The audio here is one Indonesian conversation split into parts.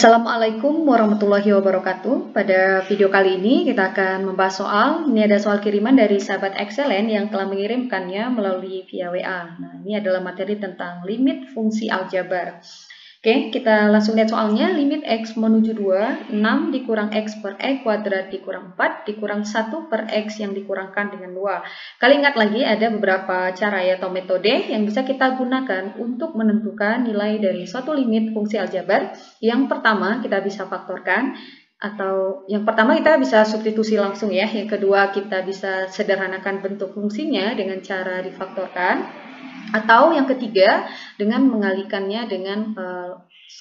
Assalamualaikum warahmatullahi wabarakatuh. Pada video kali ini kita akan membahas ini ada soal kiriman dari sahabat Excellent yang telah mengirimkannya melalui via WA. Nah, ini adalah materi tentang limit fungsi aljabar. Oke, kita langsung lihat soalnya. Limit X menuju 2, 6 dikurang X per X kuadrat dikurang 4 dikurang 1 per X yang dikurangkan dengan 2. Kali ingat lagi ada beberapa cara atau metode yang bisa kita gunakan untuk menentukan nilai dari suatu limit fungsi aljabar. Yang pertama kita bisa faktorkan, atau yang pertama kita bisa substitusi langsung ya. Yang kedua kita bisa sederhanakan bentuk fungsinya dengan cara difaktorkan. Atau yang ketiga dengan mengalikannya dengan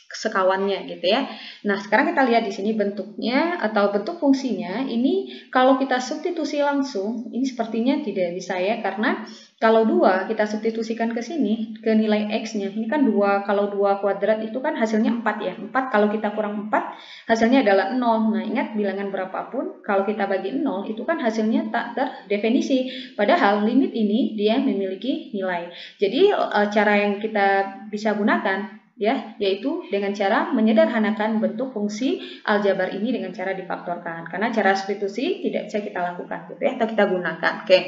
sekawannya gitu ya. Nah, sekarang kita lihat di sini bentuknya atau bentuk fungsinya. Ini kalau kita substitusi langsung, ini sepertinya tidak bisa ya, karena kalau 2 kita substitusikan ke sini, ke nilai X-nya, ini kan 2, kalau 2 kuadrat itu kan hasilnya 4 ya. 4 kalau kita kurang 4, hasilnya adalah 0. Nah, ingat bilangan berapapun, kalau kita bagi 0, itu kan hasilnya tak terdefinisi. Padahal limit ini dia memiliki nilai. Jadi, cara yang kita bisa gunakan, ya, yaitu dengan cara menyederhanakan bentuk fungsi aljabar ini dengan cara difaktorkan. Karena cara substitusi tidak bisa kita lakukan gitu ya, atau kita gunakan. Oke.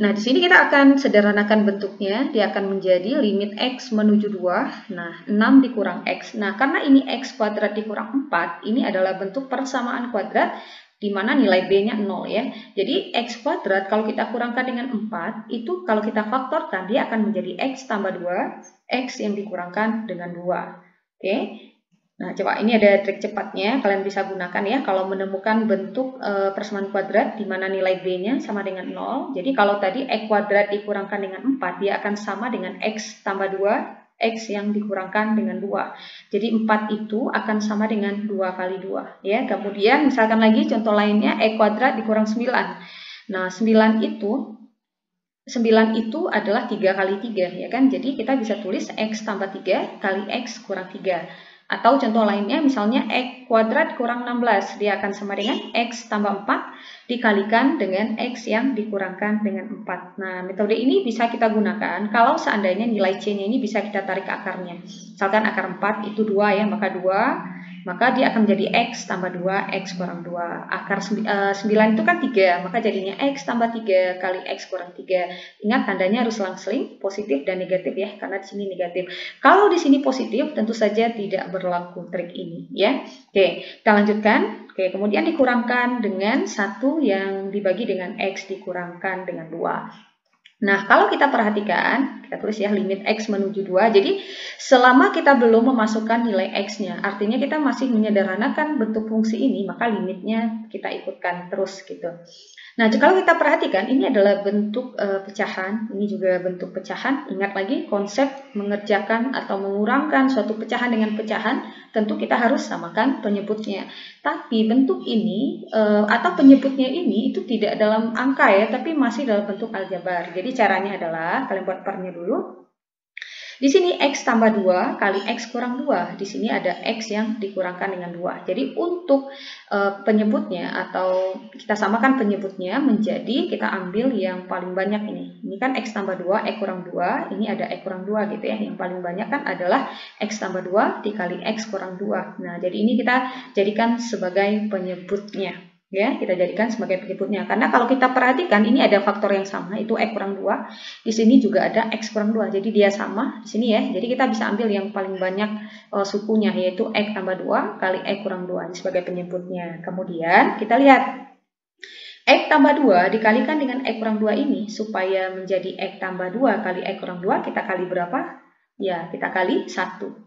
Nah, di sini kita akan sederhanakan bentuknya. Dia akan menjadi limit X menuju 2. Nah, 6 dikurang X. Nah, karena ini X kuadrat dikurang 4, ini adalah bentuk persamaan kuadrat di mana nilai B-nya 0 ya. Jadi X kuadrat kalau kita kurangkan dengan 4, itu kalau kita faktorkan dia akan menjadi X tambah 2, X yang dikurangkan dengan 2. Oke. Nah, coba ini ada trik cepatnya, kalian bisa gunakan ya kalau menemukan bentuk persamaan kuadrat di mana nilai B-nya sama dengan 0. Jadi kalau tadi X kuadrat dikurangkan dengan 4, dia akan sama dengan X tambah 2, X yang dikurangkan dengan 2. Jadi 4 itu akan sama dengan 2 kali 2 ya. Kemudian misalkan lagi contoh lainnya, X kuadrat dikurang 9. Nah, 9 itu adalah 3 kali 3 ya kan. Jadi kita bisa tulis X tambah 3 kali X kurang 3. Atau contoh lainnya misalnya X kuadrat kurang 16, dia akan sama dengan X tambah 4 dikalikan dengan X yang dikurangkan dengan 4. Nah, metode ini bisa kita gunakan kalau seandainya nilai C-nya ini bisa kita tarik ke akarnya. Misalkan akar 4 itu 2 ya, maka 2, maka dia akan menjadi X tambah 2, X kurang 2. Akar 9 itu kan 3, maka jadinya X tambah 3 kali X kurang 3. Ingat tandanya harus selang-seling, positif dan negatif ya, karena di sini negatif. Kalau di sini positif, tentu saja tidak berlaku trik ini ya. Oke, kita lanjutkan. Oke, kemudian dikurangkan dengan 1 yang dibagi dengan X dikurangkan dengan 2. Nah, kalau kita perhatikan, kita tulis ya limit X menuju 2. Jadi, selama kita belum memasukkan nilai X-nya, artinya kita masih menyederhanakan bentuk fungsi ini, maka limitnya kita ikutkan terus gitu. Nah, kalau kita perhatikan, ini adalah bentuk pecahan, ini juga bentuk pecahan. Ingat lagi, konsep mengerjakan atau mengurangkan suatu pecahan dengan pecahan, tentu kita harus samakan penyebutnya. Tapi bentuk ini atau penyebutnya ini itu tidak dalam angka ya, tapi masih dalam bentuk aljabar. Jadi caranya adalah, kalian buat parnya dulu. Di sini X tambah 2 kali X kurang 2. Di sini ada X yang dikurangkan dengan 2. Jadi untuk penyebutnya atau kita samakan penyebutnya menjadi kita ambil yang paling banyak ini. Ini kan X tambah 2, X kurang 2. Ini ada X kurang 2 gitu ya. Yang paling banyak kan adalah X tambah 2 dikali X kurang 2. Nah, jadi ini kita jadikan sebagai penyebutnya. Ya, kita jadikan sebagai penyebutnya. Karena kalau kita perhatikan ini ada faktor yang sama, itu X kurang 2. Di sini juga ada X kurang 2. Jadi dia sama di sini ya. Jadi kita bisa ambil yang paling banyak sukunya, yaitu X tambah 2 kali X kurang 2 ini sebagai penyebutnya. Kemudian kita lihat X tambah 2 dikalikan dengan X kurang 2 ini supaya menjadi X tambah 2 kali X kurang 2, kita kali berapa? Ya, kita kali 1,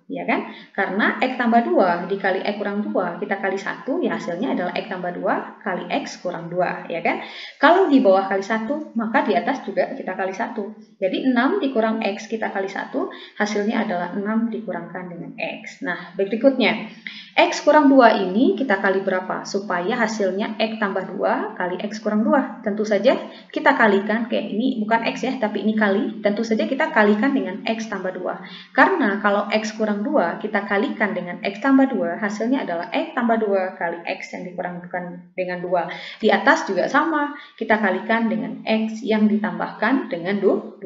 ya kan? Karena X tambah 2 dikali X kurang 2, kita kali 1, ya hasilnya adalah X tambah 2 kali X kurang 2, ya kan? Kalau di bawah kali 1, maka di atas juga kita kali 1. Jadi 6 dikurang X kita kali 1, hasilnya adalah 6 dikurangkan dengan X. Nah, berikutnya, X kurang 2 ini kita kali berapa? Supaya hasilnya X tambah 2 kali X kurang 2. Tentu saja kita kalikan, kayak ini bukan X ya, tapi ini kali. Tentu saja kita kalikan dengan X tambah 2. Karena kalau X kurang 2 kita kalikan dengan X tambah 2, hasilnya adalah X tambah 2 kali X yang dikurangkan dengan 2. Di atas juga sama, kita kalikan dengan X yang ditambahkan dengan 2.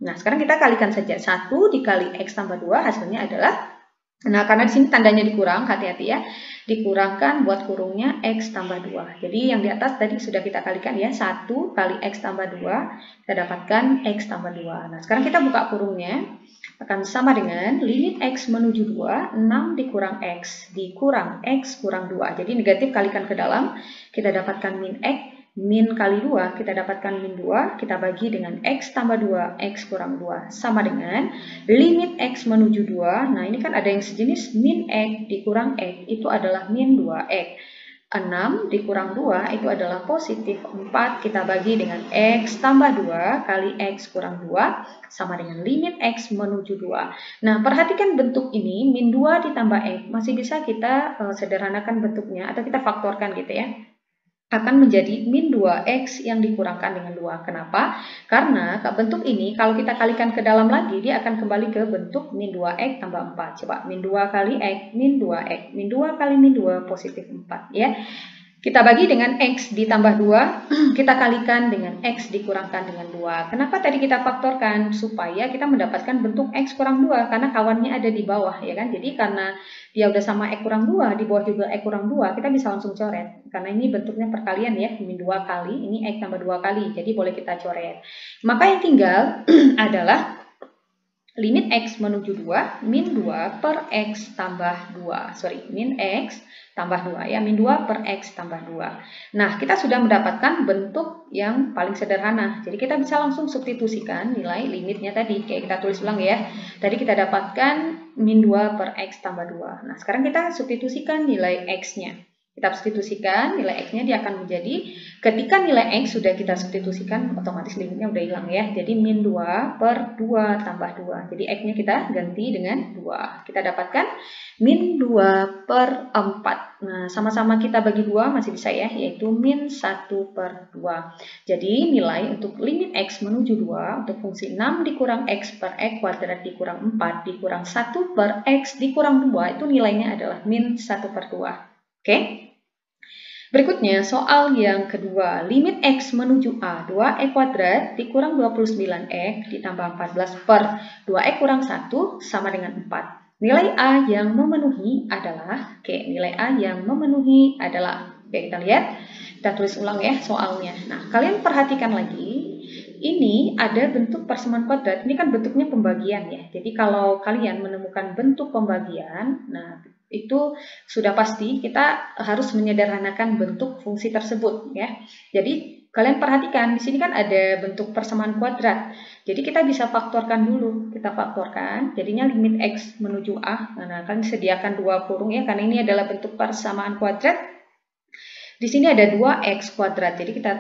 Nah, sekarang kita kalikan saja 1 dikali X tambah 2, hasilnya adalah Nah, karena di sini tandanya dikurang, hati-hati ya. Dikurangkan buat kurungnya X tambah 2. Jadi yang di atas tadi sudah kita kalikan ya. 1 kali X tambah 2, kita dapatkan X tambah 2. Nah, sekarang kita buka kurungnya. Akan sama dengan limit X menuju 2, 6 dikurang X, dikurang X kurang 2. Jadi negatif kalikan ke dalam, kita dapatkan min X. Min kali 2, kita dapatkan min 2, kita bagi dengan X tambah 2, X kurang 2. Sama dengan limit X menuju 2, nah ini kan ada yang sejenis min X dikurang X, itu adalah min 2X. 6 dikurang 2 itu adalah positif 4, kita bagi dengan X tambah 2 kali X kurang 2, sama dengan limit X menuju 2. Nah, perhatikan bentuk ini, min 2 ditambah X, masih bisa kita sederhanakan bentuknya, atau kita faktorkan gitu ya. Akan menjadi min 2X yang dikurangkan dengan 2. Kenapa? Karena bentuk ini kalau kita kalikan ke dalam lagi, dia akan kembali ke bentuk min 2X tambah 4. Coba, min 2 kali X, min 2X. Min 2 kali min 2, positif 4. Ya. Kita bagi dengan X ditambah 2, kita kalikan dengan X dikurangkan dengan 2. Kenapa tadi kita faktorkan? Supaya kita mendapatkan bentuk X kurang 2, karena kawannya ada di bawah, ya kan? Jadi karena dia udah sama X kurang 2, di bawah juga X kurang 2, kita bisa langsung coret. Karena ini bentuknya perkalian ya, min 2 kali, ini X tambah 2 kali, jadi boleh kita coret. Maka yang tinggal adalah limit X menuju 2, min 2 per X tambah 2. Sorry, min X tambah 2 ya, min 2 per X tambah 2. Nah, kita sudah mendapatkan bentuk yang paling sederhana. Jadi kita bisa langsung substitusikan nilai limitnya tadi. Kayak kita tulis ulang ya. Tadi kita dapatkan min 2 per X tambah 2. Nah, sekarang kita substitusikan nilai X-nya. Kita substitusikan nilai X-nya, dia akan menjadi, ketika nilai X sudah kita substitusikan, otomatis limitnya udah hilang ya. Jadi min 2 per 2 tambah 2. Jadi X-nya kita ganti dengan 2. Kita dapatkan min 2 per 4. Nah, sama-sama kita bagi 2 masih bisa ya, yaitu min 1 per 2. Jadi nilai untuk limit X menuju 2, untuk fungsi 6 dikurang X per X kuadrat dikurang 4 dikurang 1 per X dikurang 2, itu nilainya adalah min 1 per 2. Oke? Berikutnya, soal yang kedua, limit X menuju A, 2X kuadrat dikurang 29X ditambah 14 per 2X kurang 1 sama dengan 4. Nilai A yang memenuhi adalah, nilai A yang memenuhi adalah, kita lihat, kita tulis ulang ya soalnya. Nah, kalian perhatikan lagi, ini ada bentuk persamaan kuadrat, ini kan bentuknya pembagian ya. Jadi kalau kalian menemukan bentuk pembagian, nah itu sudah pasti kita harus menyederhanakan bentuk fungsi tersebut ya. Jadi kalian perhatikan di sini kan ada bentuk persamaan kuadrat. Jadi kita bisa faktorkan dulu. Kita faktorkan, jadinya limit X menuju A. Nah, kalian sediakan dua kurung ya, karena ini adalah bentuk persamaan kuadrat. Di sini ada 2X kuadrat, jadi kita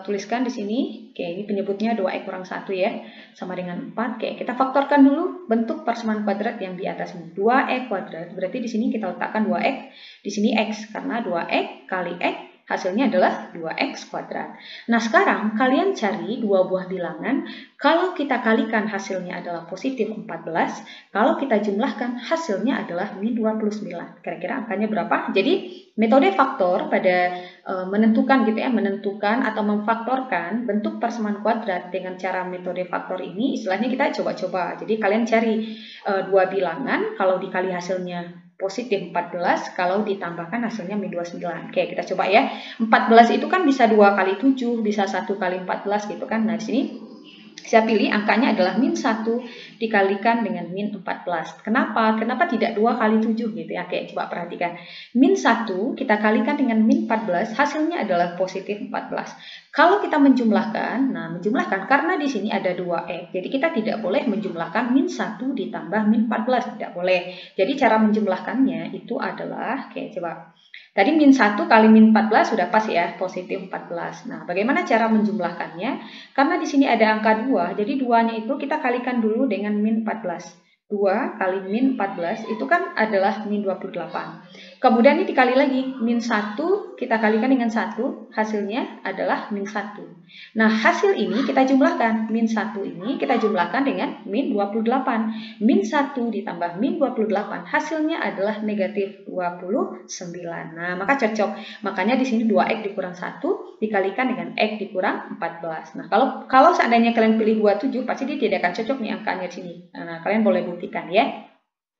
tuliskan di sini, ini penyebutnya 2X kurang 1 ya, sama dengan 4. Kita faktorkan dulu bentuk persamaan kuadrat yang di atas ini. 2X kuadrat, berarti di sini kita letakkan 2X, di sini X, karena 2X kali X, hasilnya adalah 2X kuadrat. Nah, sekarang kalian cari dua buah bilangan, kalau kita kalikan hasilnya adalah positif 14, kalau kita jumlahkan hasilnya adalah min 29. Kira-kira angkanya berapa? Jadi, metode faktor pada menentukan gitu ya, menentukan atau memfaktorkan bentuk persamaan kuadrat dengan cara metode faktor ini, istilahnya kita coba-coba. Jadi, kalian cari dua bilangan, kalau dikali hasilnya positif 14, kalau ditambahkan hasilnya min 29. Oke, kita coba ya. 14 itu kan bisa 2 kali 7, bisa 1 kali 14 gitu kan. Nah, di sini saya pilih angkanya adalah min 1 dikalikan dengan min 14. Kenapa? Kenapa tidak 2 kali 7 gitu ya? Oke, coba perhatikan. Min 1 kita kalikan dengan min 14, hasilnya adalah positif 14. Kalau kita menjumlahkan, nah menjumlahkan karena di sini ada 2X. Jadi kita tidak boleh menjumlahkan min 1 ditambah min 14, tidak boleh. Jadi cara menjumlahkannya itu adalah, coba. Tadi min 1 kali min 14 sudah pas ya, positif 14. Nah, bagaimana cara menjumlahkannya? Karena di sini ada angka 2, jadi 2-nya itu kita kalikan dulu dengan min 14. 2 kali min 14 itu kan adalah min 28. Kemudian ini dikali lagi, min 1 kita kalikan dengan 1, hasilnya adalah min 1. Nah, hasil ini kita jumlahkan, min 1 ini kita jumlahkan dengan min 28. Min 1 ditambah min 28, hasilnya adalah negatif 29. Nah, maka cocok. Makanya di sini 2X dikurang 1 dikalikan dengan X dikurang 14. Nah, kalau seandainya kalian pilih 27, pasti dia tidak akan cocok nih angkanya di sini. Nah, kalian boleh buktikan ya.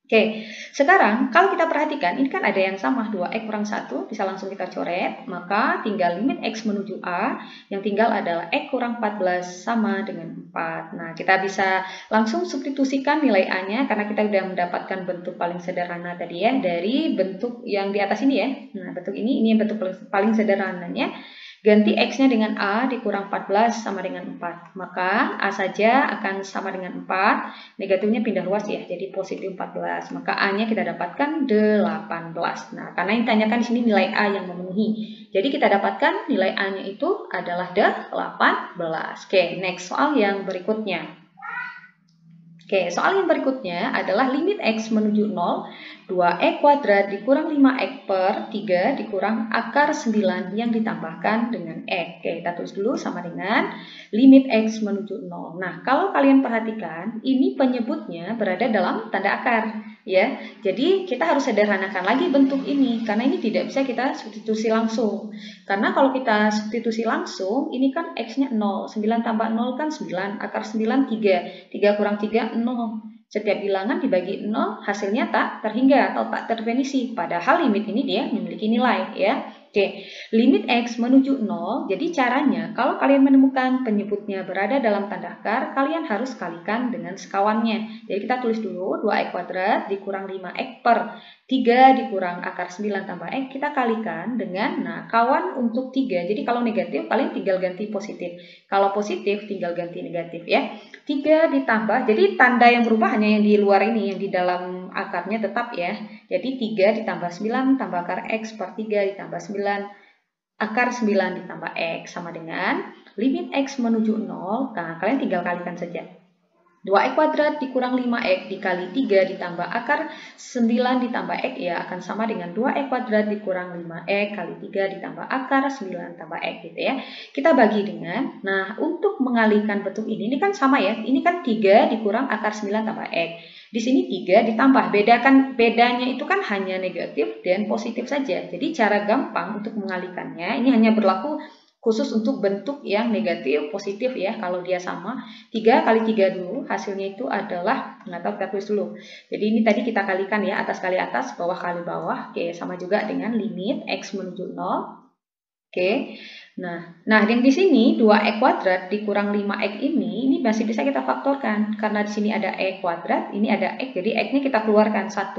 Oke, sekarang kalau kita perhatikan, ini kan ada yang sama, 2X kurang 1, bisa langsung kita coret, maka tinggal limit X menuju A, yang tinggal adalah X kurang 14 sama dengan 4. Nah, kita bisa langsung substitusikan nilai A-nya, karena kita sudah mendapatkan bentuk paling sederhana tadi ya, dari bentuk yang di atas ini ya. Nah, bentuk ini yang bentuk paling sederhananya. Ganti X-nya dengan A dikurang 14 sama dengan 4. Maka A saja akan sama dengan 4. Negatifnya pindah luas ya, jadi positif 14. Maka A-nya kita dapatkan 18. Nah, karena yang ditanyakan di sini nilai A yang memenuhi. Jadi kita dapatkan nilai A-nya itu adalah 18. Oke, next soal yang berikutnya. Oke, soal yang berikutnya adalah limit X menuju 0, 2X kuadrat dikurang 5X per 3 dikurang akar 9 yang ditambahkan dengan X. Oke, kita tulis dulu sama dengan limit X menuju 0. Nah, kalau kalian perhatikan, ini penyebutnya berada dalam tanda akar. Ya, jadi kita harus sederhanakan lagi bentuk ini, karena ini tidak bisa kita substitusi langsung. Karena kalau kita substitusi langsung, ini kan X-nya 0, 9 tambah 0 kan 9, akar 9 3, 3 kurang 3, 0. Setiap bilangan dibagi 0, hasilnya tak terhingga atau tak terdefinisi. Padahal limit ini dia memiliki nilai ya. Oke, limit X menuju 0, jadi caranya kalau kalian menemukan penyebutnya berada dalam tanda akar, kalian harus kalikan dengan sekawannya. Jadi kita tulis dulu 2X kuadrat dikurang 5X per 3 dikurang akar 9 tambah X, kita kalikan dengan, nah kawan untuk 3, jadi kalau negatif kalian tinggal ganti positif. Kalau positif tinggal ganti negatif ya. 3 ditambah, jadi tanda yang berubah hanya yang di luar ini, yang di dalam akarnya tetap ya. Jadi 3 ditambah 9 tambah akar X per 3 ditambah 9 akar 9 ditambah X sama dengan limit X menuju 0. Nah, kalian tinggal kalikan saja. 2X kuadrat dikurang 5X dikali 3 ditambah akar 9 ditambah X ya akan sama dengan 2X kuadrat dikurang 5X kali 3 ditambah akar 9 tambah X gitu ya. Kita bagi dengan, nah untuk mengalihkan bentuk ini kan sama ya, ini kan 3 dikurang akar 9 tambah X. Di sini 3 ditambah, bedanya itu kan hanya negatif dan positif saja. Jadi cara gampang untuk mengalihkannya, ini hanya berlaku khusus untuk bentuk yang negatif, positif ya, kalau dia sama. 3 kali 3 dulu, hasilnya itu adalah, nggak tahu kita tulis dulu. Jadi ini tadi kita kalikan ya, atas kali atas, bawah kali bawah. Oke, sama juga dengan limit X menuju 0. Oke, nah yang di sini 2X kuadrat dikurang 5X ini masih bisa kita faktorkan. Karena di sini ada X kuadrat, ini ada X, jadi X-nya kita keluarkan 1.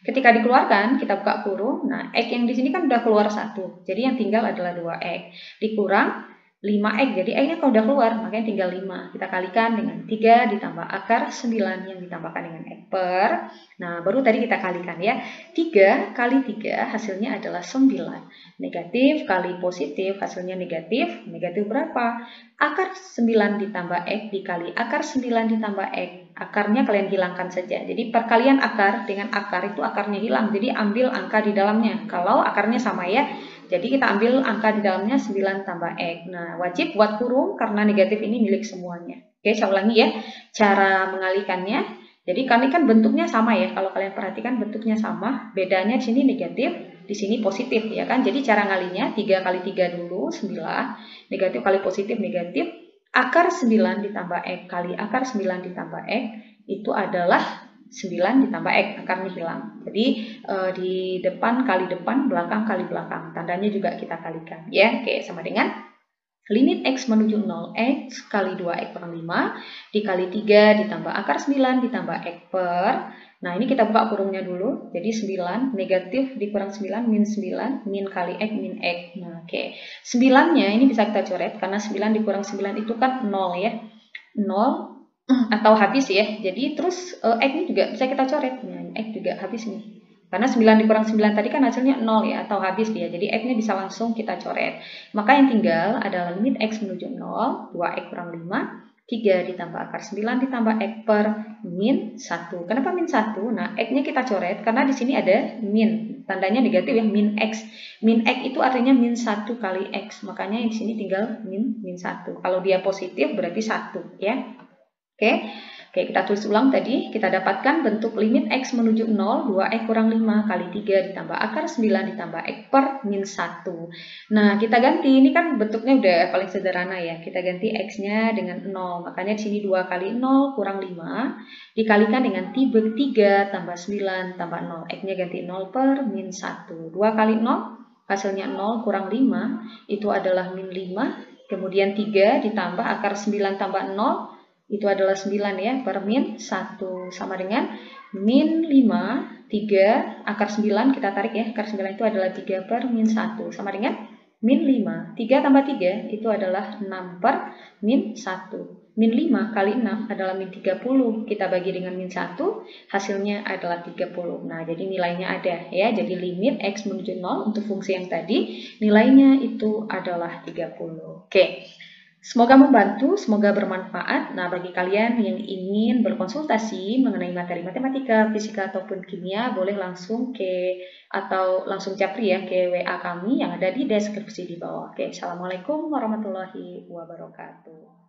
Ketika dikeluarkan, kita buka kurung, nah X yang di sini kan udah keluar 1. Jadi yang tinggal adalah 2X. Dikurang 5X, jadi X-nya kalau udah keluar, makanya tinggal 5. Kita kalikan dengan 3 ditambah akar 9 yang ditambahkan dengan X per, nah baru tadi kita kalikan ya. 3 kali 3 hasilnya adalah 9. Negatif kali positif hasilnya negatif. Negatif berapa? Akar 9 ditambah X dikali akar 9 ditambah X. Akarnya kalian hilangkan saja. Jadi perkalian akar dengan akar itu akarnya hilang. Jadi ambil angka di dalamnya. Kalau akarnya sama ya. Jadi kita ambil angka di dalamnya 9 tambah X. Nah, wajib buat kurung karena negatif ini milik semuanya. Oke, saya ulangi ya. Cara mengalihkannya. Jadi kami kan bentuknya sama ya. Kalau kalian perhatikan bentuknya sama. Bedanya di sini negatif, di sini positif ya kan. Jadi cara ngalinya 3 kali 3 dulu 9. Negatif kali positif negatif. Akar 9 ditambah X kali akar 9 ditambah X itu adalah 9 ditambah X, akarnya hilang. Jadi di depan kali depan, belakang kali belakang. Tandanya juga kita kalikan ya. Oke, sama dengan limit X menuju 0, X kali 2X kurang 5, dikali 3 ditambah akar 9 ditambah X per, nah ini kita buka kurungnya dulu, jadi 9, negatif dikurang 9, min 9, min kali X, min X. Nah oke, 9-nya ini bisa kita coret, karena 9 dikurang 9 itu kan 0 ya, 0 atau habis ya, jadi terus X ini juga bisa kita coret, nah X juga habis nih. Karena 9 dikurang 9 tadi kan hasilnya 0 ya, atau habis dia. Jadi X-nya bisa langsung kita coret. Maka yang tinggal adalah limit X menuju 0, 2X kurang 5, 3 ditambah akar 9 ditambah X per min 1. Kenapa min 1? Nah, X-nya kita coret karena di sini ada min. Tandanya negatif ya, min X. Min X itu artinya min 1 kali X. Makanya di sini tinggal min 1. Kalau dia positif berarti 1 ya. Oke. Oke, kita tulis ulang tadi, kita dapatkan bentuk limit X menuju 0, 2X kurang 5 kali 3 ditambah akar 9 ditambah X per min 1. Nah, kita ganti, ini kan bentuknya udah paling sederhana ya, kita ganti X-nya dengan 0, makanya di sini 2 kali 0 kurang 5, dikalikan dengan 3 tambah 9 tambah 0, X-nya ganti 0 per min 1, 2 kali 0, hasilnya 0 kurang 5, itu adalah min 5, kemudian 3 ditambah akar 9 tambah 0, itu adalah 9 ya, per min 1, sama dengan min 5, 3, akar 9 kita tarik ya, akar 9 itu adalah 3 per min 1, sama dengan min 5, 3 tambah 3 itu adalah 6 per min 1. Min 5 kali 6 adalah min 30, kita bagi dengan min 1, hasilnya adalah 30. Nah, jadi nilainya ada ya, jadi limit X menuju 0 untuk fungsi yang tadi, nilainya itu adalah 30. Oke, semoga membantu, semoga bermanfaat. Nah, bagi kalian yang ingin berkonsultasi mengenai materi matematika, fisika, ataupun kimia, boleh langsung atau langsung japri ya ke WA kami yang ada di deskripsi di bawah. Oke, Assalamualaikum warahmatullahi wabarakatuh.